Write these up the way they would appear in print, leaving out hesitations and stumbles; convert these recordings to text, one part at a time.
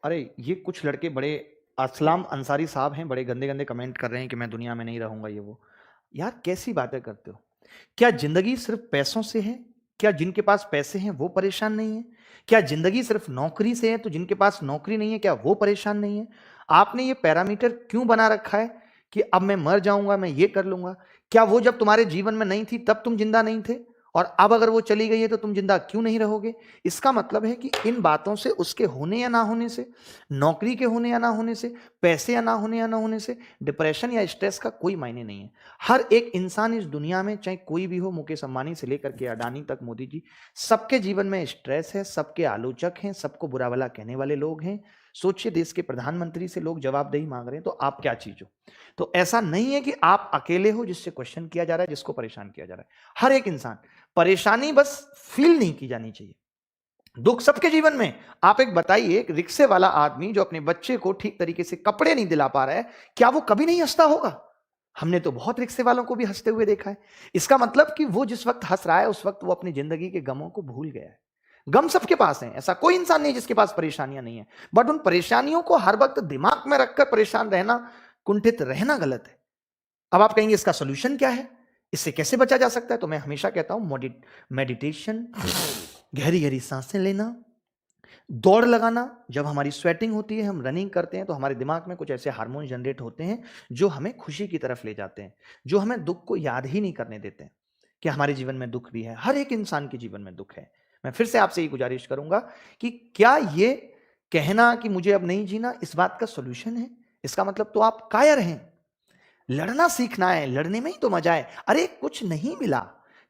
अरे ये कुछ लड़के बड़े असलाम अंसारी साहब हैं, बड़े गंदे गंदे कमेंट कर रहे हैं कि मैं दुनिया में नहीं रहूंगा ये वो। यार कैसी बातें करते हो? क्या जिंदगी सिर्फ पैसों से है? क्या जिनके पास पैसे हैं वो परेशान नहीं है? क्या जिंदगी सिर्फ नौकरी से है तो जिनके पास नौकरी नहीं है क्या वो परेशान नहीं है? आपने ये पैरामीटर क्यों बना रखा है कि अब मैं मर जाऊंगा, मैं ये कर लूंगा? क्या वो जब तुम्हारे जीवन में नहीं थी तब तुम जिंदा नहीं थे, और अब अगर वो चली गई है तो तुम जिंदा क्यों नहीं रहोगे? इसका मतलब है कि इन बातों से, उसके होने या ना होने से, नौकरी के होने या ना होने से, पैसे या ना होने से, डिप्रेशन या स्ट्रेस का कोई मायने नहीं है। हर एक इंसान इस दुनिया में, चाहे कोई भी हो, मुकेश अंबानी से लेकर के अडानी तक, मोदी जी, सबके जीवन में स्ट्रेस है, सबके आलोचक हैं, सबको बुरा भला कहने वाले लोग हैं। सोचिए, देश के प्रधानमंत्री से लोग जवाबदेही मांग रहे हैं, तो आप क्या चीज हो? तो ऐसा नहीं है कि आप अकेले हो जिससे क्वेश्चन किया जा रहा है, जिसको परेशान किया जा रहा है। हर एक इंसान, परेशानी बस फील नहीं की जानी चाहिए। दुख सबके जीवन में। आप एक बताइए, एक रिक्शे वाला आदमी जो अपने बच्चे को ठीक तरीके से कपड़े नहीं दिला पा रहा है, क्या वो कभी नहीं हंसता होगा? हमने तो बहुत रिक्शे वालों को भी हंसते हुए देखा है। इसका मतलब कि वो जिस वक्त हंस रहा है उस वक्त वो अपनी जिंदगी के गमों को भूल गया है। गम सबके पास है, ऐसा कोई इंसान नहीं जिसके पास परेशानियां नहीं है। बट उन परेशानियों को हर वक्त दिमाग में रखकर परेशान रहना, कुंठित रहना गलत है। अब आप कहेंगे इसका सोल्यूशन क्या है, इससे कैसे बचा जा सकता है? तो मैं हमेशा कहता हूं, मेडिटेशन, गहरी गहरी सांसें लेना, दौड़ लगाना। जब हमारी स्वेटिंग होती है, हम रनिंग करते हैं, तो हमारे दिमाग में कुछ ऐसे हार्मोन जनरेट होते हैं जो हमें खुशी की तरफ ले जाते हैं, जो हमें दुख को याद ही नहीं करने देते हैं कि हमारे जीवन में दुख भी है। हर एक इंसान के जीवन में दुख है। मैं फिर से आपसे ये गुजारिश करूंगा कि क्या ये कहना कि मुझे अब नहीं जीना इस बात का सोल्यूशन है? इसका मतलब तो आप कायर हैं। लड़ना सीखना है, लड़ने में ही तो मजा है। अरे कुछ नहीं मिला,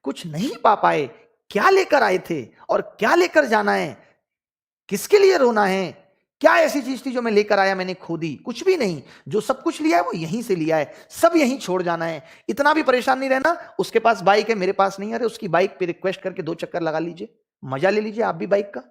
कुछ नहीं पा पाए, क्या लेकर आए थे और क्या लेकर जाना है? किसके लिए रोना है? क्या ऐसी चीज थी जो मैं लेकर आया मैंने खो दी? कुछ भी नहीं। जो सब कुछ लिया है वो यहीं से लिया है, सब यहीं छोड़ जाना है। इतना भी परेशान नहीं रहना। उसके पास बाइक है, मेरे पास नहीं है, अरे उसकी बाइक पे रिक्वेस्ट करके 2 चक्कर लगा लीजिए, मजा ले लीजिए आप भी बाइक का।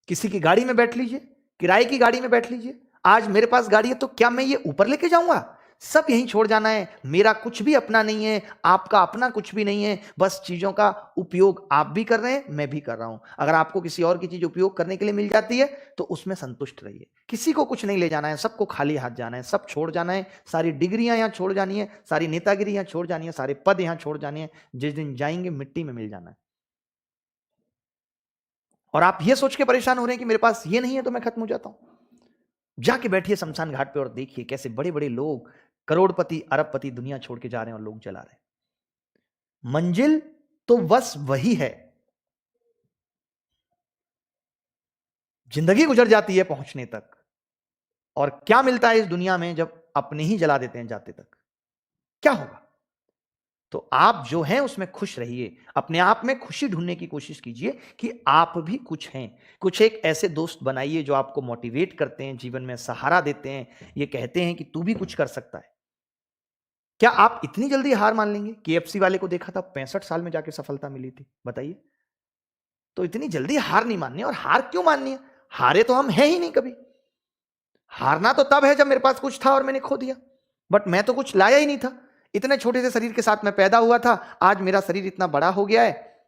किसी की गाड़ी में बैठ लीजिए, किराए की गाड़ी में बैठ लीजिए। आज मेरे पास गाड़ी है तो क्या मैं ये ऊपर लेके जाऊंगा? सब यहीं छोड़ जाना है। मेरा कुछ भी अपना नहीं है, आपका अपना कुछ भी नहीं है। बस चीजों का उपयोग आप भी कर रहे हैं, मैं भी कर रहा हूं। अगर आपको किसी और की चीज उपयोग करने के लिए मिल जाती है तो उसमें संतुष्ट रहिए। किसी को कुछ नहीं ले जाना है, सबको खाली हाथ जाना है, सब छोड़ जाना है। सारी डिग्रियां यहां छोड़ जानी है, सारी नेतागिरी यहां छोड़ जानी है, सारे पद यहां छोड़ जाने हैं। जिस दिन जाएंगे मिट्टी में मिल जाना है। और आप ये सोच के परेशान हो रहे हैं कि मेरे पास ये नहीं है तो मैं खत्म हो जाता हूं। जाके बैठिए शमशान घाट पे और देखिए कैसे बड़े बड़े लोग, करोड़पति अरबपति दुनिया छोड़ के जा रहे हैं और लोग जला रहे हैं। मंजिल तो बस वही है, जिंदगी गुजर जाती है पहुंचने तक। और क्या मिलता है इस दुनिया में जब अपने ही जला देते हैं जाते तक? क्या होगा? तो आप जो हैं उसमें खुश रहिए, अपने आप में खुशी ढूंढने की कोशिश कीजिए कि आप भी कुछ हैं। कुछ एक ऐसे दोस्त बनाइए जो आपको मोटिवेट करते हैं, जीवन में सहारा देते हैं, ये कहते हैं कि तू भी कुछ कर सकता है। क्या आप इतनी जल्दी हार मान लेंगे? केएफसी वाले को देखा था, 65 साल में जाके सफलता मिली थी, बताइए। तो इतनी जल्दी हार नहीं माननी। और हार क्यों माननी है? हारे तो हम हैं ही नहीं कभी। हारना तो तब है जब मेरे पास कुछ था और मैंने खो दिया। बट मैं तो कुछ लाया ही नहीं था। इतने छोटे से शरीर के साथ मैं पैदा हुआ था, आज मेरा शरीर इतना बड़ा हो गया है।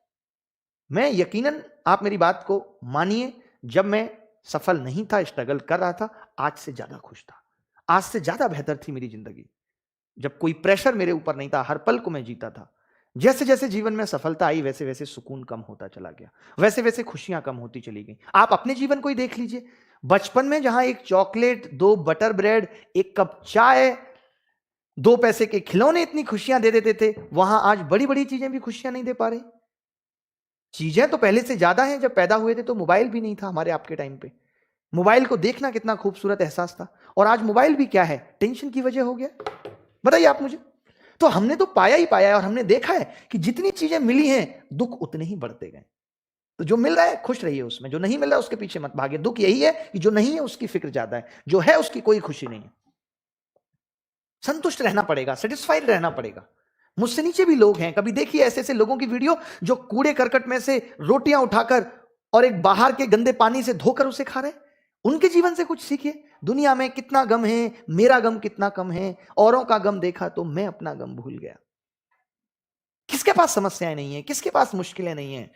मैं यकीनन, आप मेरी बात को मानिए, जब मैं सफल नहीं था, स्ट्रगल कर रहा था, आज से ज्यादा खुश था। आज से ज्यादा बेहतर थी मेरी जिंदगी। जब कोई प्रेशर मेरे ऊपर नहीं था, हर पल को मैं जीता था। जैसे जैसे जीवन में सफलता आई वैसे वैसे सुकून कम होता चला गया, वैसे वैसे खुशियां कम होती चली गई। आप अपने जीवन को ही देख लीजिए। बचपन में जहां एक चॉकलेट, 2 बटर ब्रेड, 1 कप चाय, 2 पैसे के खिलौने इतनी खुशियां दे देते थे, वहां आज बड़ी बड़ी चीजें भी खुशियां नहीं दे पा रही। चीजें तो पहले से ज्यादा हैं। जब पैदा हुए थे तो मोबाइल भी नहीं था हमारे आपके टाइम पे। मोबाइल को देखना कितना खूबसूरत एहसास था, और आज मोबाइल भी क्या है, टेंशन की वजह हो गया। बताइए आप मुझे। तो हमने तो पाया ही पाया है, और हमने देखा है कि जितनी चीजें मिली हैं दुख उतने ही बढ़ते गए। तो जो मिल रहा है खुश रहिए उसमें, जो नहीं मिल रहा है उसके पीछे मत भागिए। दुख यही है कि जो नहीं है उसकी फिक्र ज्यादा है, जो है उसकी कोई खुशी नहीं है। संतुष्ट रहना पड़ेगा, सेटिस्फाइड रहना पड़ेगा। मुझसे नीचे भी लोग हैं, कभी देखिए ऐसे ऐसे लोगों की वीडियो जो कूड़े करकट में से रोटियां उठाकर और एक बाहर के गंदे पानी से धोकर उसे खा रहे हैं। उनके जीवन से कुछ सीखिए। दुनिया में कितना गम है, मेरा गम कितना कम है। औरों का गम देखा तो मैं अपना गम भूल गया। किसके पास समस्याएं नहीं है, किसके पास मुश्किलें नहीं है?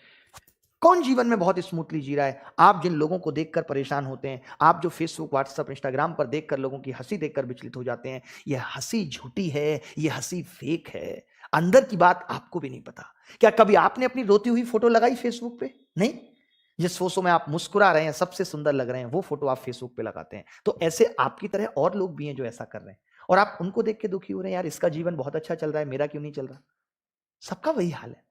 कौन जीवन में बहुत स्मूथली जी रहा है? आप जिन लोगों को देखकर परेशान होते हैं, आप जो फेसबुक, व्हाट्सएप, इंस्टाग्राम पर देखकर लोगों की हंसी देखकर विचलित हो जाते हैं, यह हंसी झूठी है, यह हंसी फेक है। अंदर की बात आपको भी नहीं पता। क्या कभी आपने अपनी रोती हुई फोटो लगाई फेसबुक पे? नहीं। जिस फोटो में आप मुस्कुरा रहे हैं, सबसे सुंदर लग रहे हैं, वो फोटो आप फेसबुक पे लगाते हैं। तो ऐसे आपकी तरह और लोग भी हैं जो ऐसा कर रहे हैं, और आप उनको देख के दुखी हो रहे हैं, यार इसका जीवन बहुत अच्छा चल रहा है, मेरा क्यों नहीं चल रहा? सबका वही हाल है।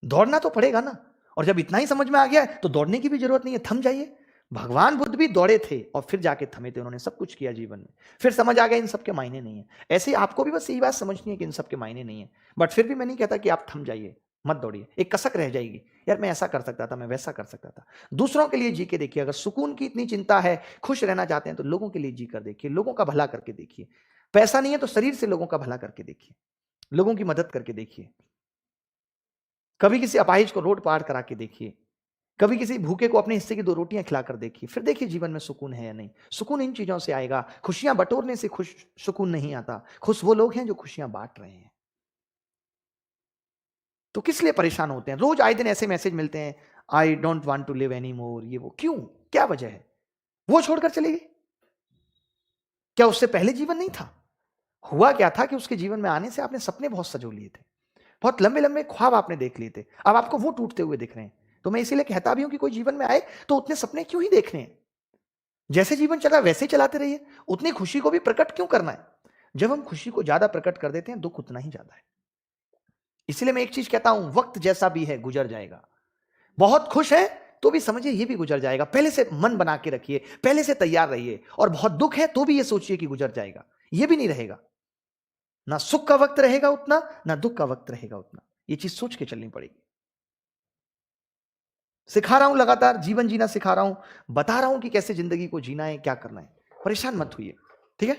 दौड़ना तो पड़ेगा ना, और जब इतना ही समझ में आ गया है तो दौड़ने की भी जरूरत नहीं है, थम जाइए। भगवान बुद्ध भी दौड़े थे और फिर जाके थमे थे, उन्होंने सब कुछ किया जीवन में, फिर समझ आ गया इन सब के मायने नहीं है। ऐसे ही आपको भी बस यही बात समझनी है कि इन सब के मायने नहीं है, बट फिर भी मैं नहीं कहता कि आप थम जाइए, मत दौड़िए। एक कसक रह जाएगी, यार मैं ऐसा कर सकता था, मैं वैसा कर सकता था। दूसरों के लिए जी के देखिए, अगर सुकून की इतनी चिंता है, खुश रहना चाहते हैं, तो लोगों के लिए जी कर देखिए, लोगों का भला करके देखिए। पैसा नहीं है तो शरीर से लोगों का भला करके देखिए, लोगों की मदद करके देखिए। कभी किसी अपाहिज को रोड पार करा के देखिए, कभी किसी भूखे को अपने हिस्से की 2 रोटियां खिलाकर देखिए, फिर देखिए जीवन में सुकून है या नहीं। सुकून इन चीजों से आएगा। खुशियां बटोरने से खुश सुकून नहीं आता। खुश वो लोग हैं जो खुशियां बांट रहे हैं। तो किस लिए परेशान होते हैं? रोज आए दिन ऐसे मैसेज मिलते हैं, I don't want to live any more, ये वो। क्यों? क्या वजह है? वो छोड़कर चले गए? क्या उससे पहले जीवन नहीं था? हुआ क्या था कि उसके जीवन में आने से आपने सपने बहुत सजो लिए थे, बहुत लंबे लंबे ख्वाब आपने देख लिए थे, अब आपको वो टूटते हुए दिख रहे हैं। तो मैं इसीलिए कहता भी हूं कि कोई जीवन में आए तो उतने सपने क्यों ही देखने हैं? जैसे जीवन चला वैसे ही चलाते रहिए। उतनी खुशी को भी प्रकट क्यों करना है? जब हम खुशी को ज्यादा प्रकट कर देते हैं, दुख उतना ही ज्यादा है। इसलिए मैं एक चीज कहता हूं, वक्त जैसा भी है गुजर जाएगा। बहुत खुश है तो भी समझिए ये भी गुजर जाएगा। पहले से मन बना के रखिए, पहले से तैयार रहिए। और बहुत दुख है तो भी ये सोचिए कि गुजर जाएगा, ये भी नहीं रहेगा। ना सुख का वक्त रहेगा उतना, ना दुख का वक्त रहेगा उतना। ये चीज सोच के चलनी पड़ेगी। सिखा रहा हूं, लगातार जीवन जीना सिखा रहा हूं, बता रहा हूं कि कैसे जिंदगी को जीना है, क्या करना है। परेशान मत होइए, ठीक है?